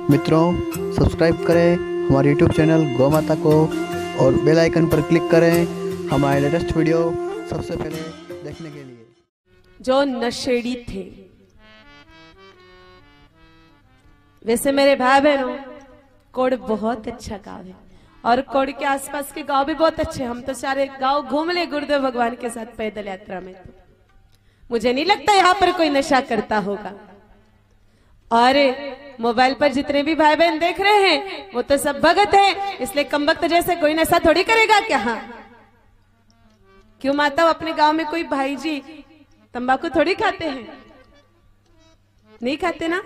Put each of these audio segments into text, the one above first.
मित्रों, सब्सक्राइब करें हमारे YouTube चैनल गौ माता को और बेल आइकन पर क्लिक करें हमारे लेटेस्ट वीडियो सबसे पहले देखने के लिए। जो नशेड़ी थे, वैसे मेरे भाई बहनों, कोड बहुत अच्छा गाँव है और कोड के आसपास के गांव भी बहुत अच्छे। हम तो सारे गांव घूम ले गुरुदेव भगवान के साथ पैदल यात्रा में। तो मुझे नहीं लगता यहाँ पर कोई नशा करता होगा। और मोबाइल पर जितने भी भाई बहन देख रहे हैं वो तो सब भगत है, इसलिए कमबख्त जैसे कोई नशा थोड़ी करेगा क्या? हाँ, क्यों माता, अपने गांव में कोई भाई जी तंबाकू थोड़ी खाते हैं? नहीं खाते ना?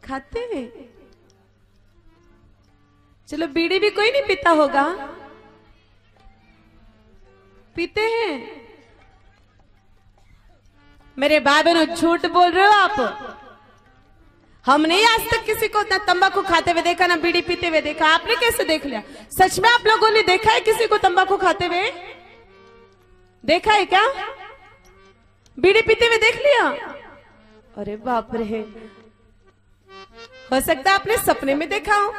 खाते हैं। चलो, बीड़ी भी कोई नहीं पीता होगा? पीते हैं। मेरे भाई बहनों, झूठ बोल रहे हो आप। हमने आज तक किसी को ना तंबाकू खाते हुए देखा, ना बीड़ी पीते हुए देखा। आपने कैसे देख लिया? सच में आप लोगों ने देखा है किसी को तंबाकू खाते हुए? देखा है क्या? बीड़ी पीते हुए देख लिया? अरे बाप रे, हो सकता है आपने सपने में देखा हो।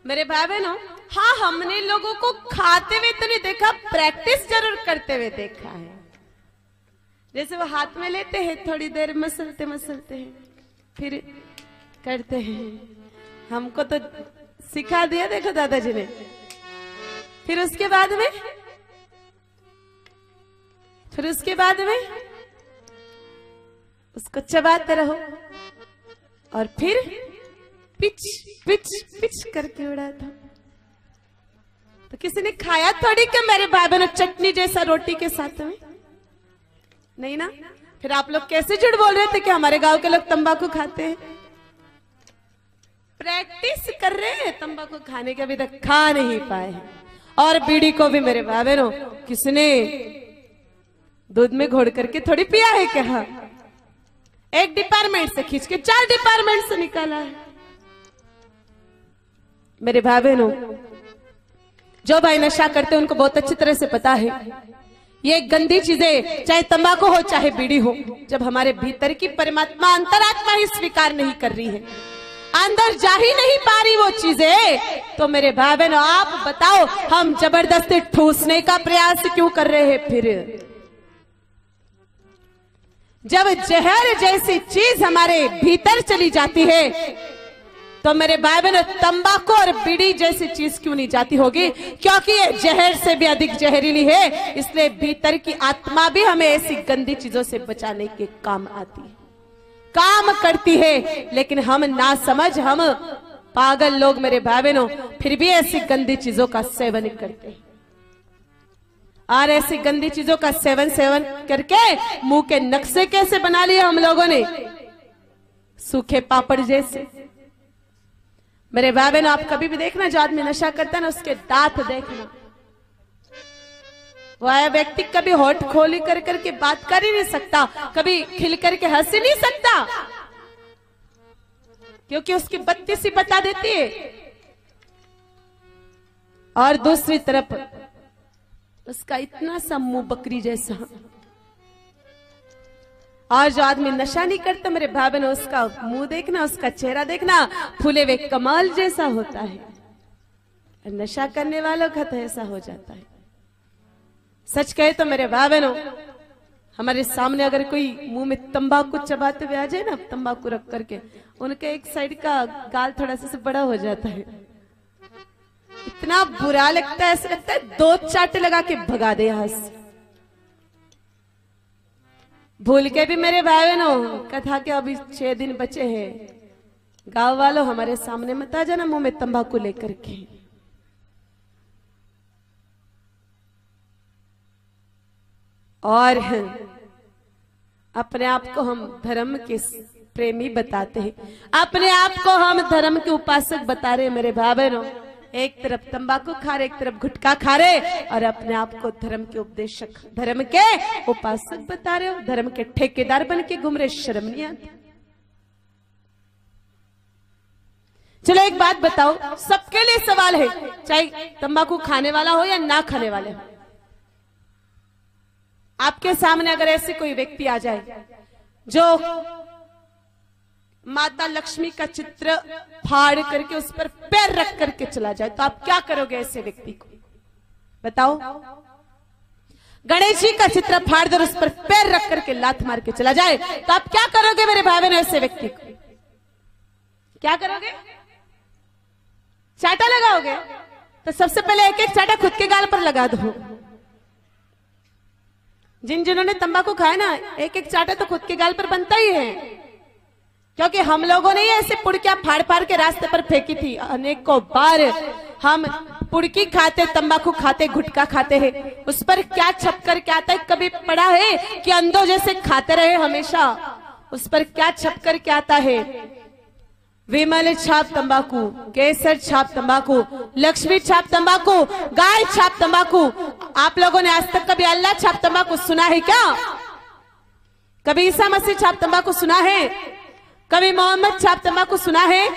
मेरे भाई बहनों, हाँ, हमने लोगों को खाते हुए तो नहीं देखा, प्रैक्टिस जरूर करते हुए देखा है। जैसे वो हाथ में लेते हैं, थोड़ी देर मसलते मसलते हैं, फिर करते हैं। हमको तो सिखा दिया, देखो दादाजी ने। फिर उसके बाद में उसको चबाते रहो और फिर पिच पिच पिच करके उड़ा था। तो किसी ने खाया थोड़ी क्या मेरे भाई बहनों, चटनी जैसा रोटी के साथ में? नहीं ना? फिर आप लोग कैसे झूठ बोल रहे थे कि हमारे गांव के लोग तंबाकू खाते हैं? प्रैक्टिस कर रहे हैं, तंबाकू खाने के अभी तक खा नहीं पाए हैं। और बीड़ी को भी मेरे भाई बहनों किसने दूध में घोड़ करके थोड़ी पिया है क्या? एक डिपार्टमेंट से खींच के 4 डिपार्टमेंट से निकाला है। मेरे भाई बहनों, जो भाई नशा करते हैं उनको बहुत अच्छी तरह से पता है ये गंदी चीजें, चाहे तंबाकू हो चाहे बीड़ी हो, जब हमारे भीतर की परमात्मा अंतरात्मा ही स्वीकार नहीं कर रही है, अंदर जा ही नहीं पा रही वो चीजें, तो मेरे भाई बहनों आप बताओ हम जबरदस्ती ठूसने का प्रयास क्यों कर रहे हैं? फिर जब जहर जैसी चीज हमारे भीतर चली जाती है तो मेरे भाई बहनों तंबाकू और बीड़ी जैसी चीज क्यों नहीं जाती होगी? क्योंकि ये जहर से भी अधिक जहरीली है। इसलिए भीतर की आत्मा भी हमें ऐसी गंदी चीजों से बचाने के काम आती है, काम करती है। लेकिन हम ना समझ, हम पागल लोग मेरे भाई बहनों फिर भी ऐसी गंदी चीजों का सेवन करते हैं। और ऐसी गंदी चीजों का सेवन करके मुंह के नक्शे कैसे बना लिए हम लोगों ने? सूखे पापड़ जैसे। मेरे भाई बहन, आप कभी भी देखना, जो आदमी नशा करता है ना, उसके दांत देखना। वह व्यक्ति कभी होठ खोली कर करके बात कर ही नहीं सकता, कभी खिल करके हंस ही नहीं सकता, क्योंकि उसकी बत्ती सी बता देती है। और दूसरी तरफ उसका इतना सा मुंह बकरी जैसा। और जो आदमी नशा नहीं करता मेरे भाई बहनों, उसका मुंह देखना, उसका चेहरा देखना, फूले हुए कमाल जैसा होता है। नशा करने वालों का तो ऐसा हो जाता है। सच कहे तो मेरे भाई बहनों, हमारे सामने अगर कोई मुंह में तंबाकू चबाते हुए आ जाए ना, तंबाकू रख करके, उनके एक साइड का गाल थोड़ा सा बड़ा हो जाता है। इतना बुरा लगता है, ऐसा लगता है 2 चाटे लगा के भगा दे यहां से। भूल के भी मेरे भाई बहनों कथा के अभी 6 दिन बचे हैं। गांव वालों, हमारे सामने मत आ जाना मुंह में तंबाकू लेकर के। और अपने आप को हम धर्म के प्रेमी बताते हैं, अपने आप को हम धर्म के उपासक बता रहे हैं मेरे भाई बहनों। एक तरफ तंबाकू खा रहे, एक तरफ गुटखा खा रहे, और अपने आप को धर्म के उपदेशक, धर्म के उपासक बता रहे हो, धर्म के ठेकेदार बन के घूम रहे। शर्म नहीं आती? चलो एक बात बताओ, सबके लिए सवाल है, चाहे तंबाकू खाने वाला हो या ना खाने वाले हो। आपके सामने अगर ऐसे कोई व्यक्ति आ जाए जो माता लक्ष्मी का चित्र फाड़ करके उस पर पैर रख करके चला जाए, तो आप क्या करोगे ऐसे व्यक्ति को? बताओ। गणेश जी का चित्र फाड़ कर उस पर पैर रख करके लात मार के चला जाए, तो आप क्या करोगे मेरे भाई बहनों ऐसे व्यक्ति को? क्या करोगे? चाटा लगाओगे? तो सबसे पहले एक एक चाटा खुद के गाल पर लगा दो। जिन्होंने तंबाकू खाया ना, एक एक चाटा तो खुद के गाल पर बनता ही है, क्योंकि हम लोगों ने ऐसे पुड़कियां फाड़ फाड़ के रास्ते पर फेंकी थी अनेकों बार। हम पुड़की खाते, तंबाकू खाते, गुटखा खाते हैं, उस पर क्या छप कर क्या आता है? कभी पढ़ा है कि अंधों जैसे खाते रहे हमेशा? उस पर क्या छप कर क्या आता है? विमल छाप तंबाकू, केसर छाप तंबाकू, लक्ष्मी छाप तंबाकू, गाय छाप तंबाकू। आप लोगों ने आज तक कभी अल्लाह छाप तंबाकू सुना है क्या? कभी ईसा मसीह छाप तंबाकू सुना है? कभी मोहम्मद छाप तंबाकू सुना है?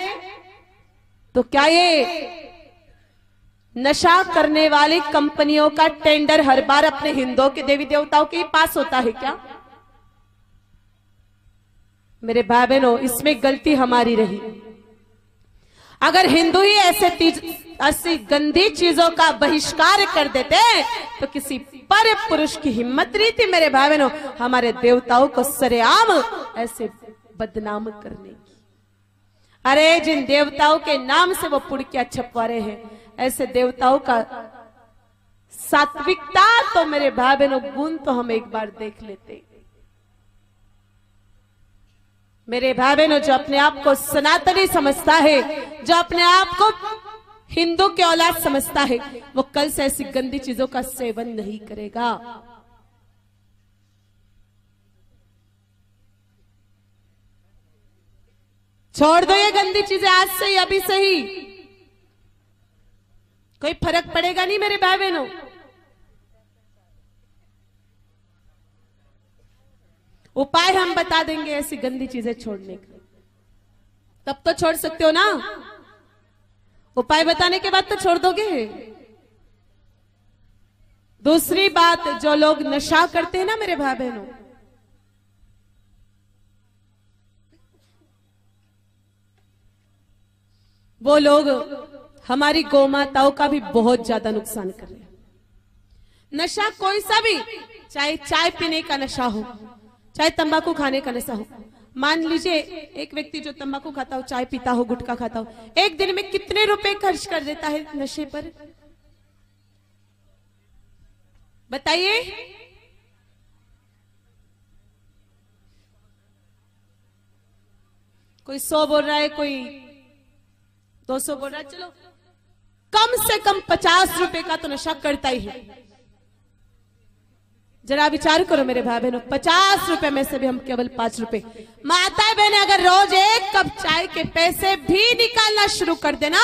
तो क्या ये नशा करने वाली कंपनियों का टेंडर हर बार अपने हिंदुओं के देवी देवताओं के ही पास होता है क्या? मेरे भाई बहनों, इसमें गलती हमारी रही। अगर हिंदू ही ऐसी गंदी चीजों का बहिष्कार कर देते तो किसी पर पुरुष की हिम्मत नहीं थी मेरे भाई बहनों हमारे देवताओं को सरेआम ऐसे बदनाम करने की। अरे जिन देवताओं के नाम से वो पुड़कियां छपवा रहे हैं, ऐसे देवताओं का सात्विकता तो मेरे भाई बहनों गुण तो हम एक बार देख लेते। मेरे भाई बहनों, जो अपने आप को सनातनी समझता है, जो अपने आप को हिंदू के औलाद समझता है, वो कल से ऐसी गंदी चीजों का सेवन नहीं करेगा। छोड़ दो ये गंदी चीजें आज से ही, अभी से ही। कोई फर्क पड़ेगा नहीं मेरे भाई बहनों। उपाय हम बता देंगे ऐसी गंदी चीजें छोड़ने का, तब तो छोड़ सकते हो ना। उपाय बताने के बाद तो छोड़ दोगे। दूसरी बात, जो लोग नशा करते हैं ना मेरे भाई बहनों, वो लोग हमारी गौ माताओं का भी बहुत ज्यादा नुकसान कर रहे हैं। नशा कोई सा भी, चाहे चाय पीने का नशा हो, चाहे तंबाकू खाने का नशा हो। मान लीजिए एक व्यक्ति जो तंबाकू खाता हो, चाय पीता हो, गुटखा खाता हो, एक दिन में कितने रुपए खर्च कर देता है नशे पर? बताइए। कोई 100 बोल रहा है, कोई 200 बोल रहा है, चलो कम से कम 50 रुपए का तो नशा करता ही है। जरा विचार करो मेरे भाई बहनों, 50 रुपए में से भी हम केवल 5 रुपए। माताएं बहनें अगर रोज एक कप चाय के पैसे भी निकालना शुरू कर देना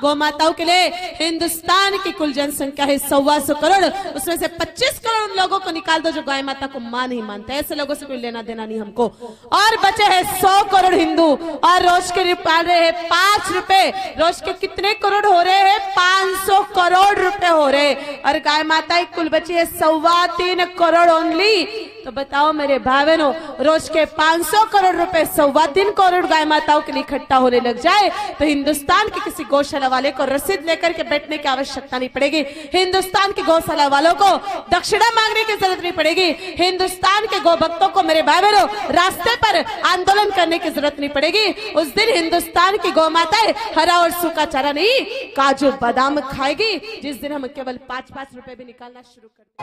गौ माताओं के लिए, हिंदुस्तान की कुल जनसंख्या है 125 करोड़, उसमें से 25 करोड़ लोगों को निकाल दो जो गाय माता को मां नहीं मानते। ऐसे लोगों से कोई लेना देना नहीं हमको। और बचे हैं 100 करोड़ हिंदू, और रोज के निकाल रहे हैं 5 रुपए। रोज के कितने करोड़ हो रहे हैं? 500 करोड़ रुपए हो रहे। और गाय माता कुल बची है 3.25 करोड़ ओनली। तो बताओ मेरे भाई बहनों, रोज के 500 करोड़ रुपए 3.25 करोड़ गाय माताओं के लिए इकट्ठा होने लग जाए तो हिंदुस्तान के किसी गौशाला वाले को रसीद लेकर के बैठने की आवश्यकता नहीं पड़ेगी। हिंदुस्तान के गौशाला वालों को दक्षिणा मांगने की जरूरत नहीं पड़ेगी। हिंदुस्तान के गौ भक्तों को मेरे भाई बहनों रास्ते पर आंदोलन करने की जरूरत नहीं पड़ेगी। उस दिन हिंदुस्तान की गौ माताएं हरा और सूखा चारा नहीं, काजू बादाम खाएगी, जिस दिन हम केवल 5-5 रुपए भी निकालना शुरू कर दें।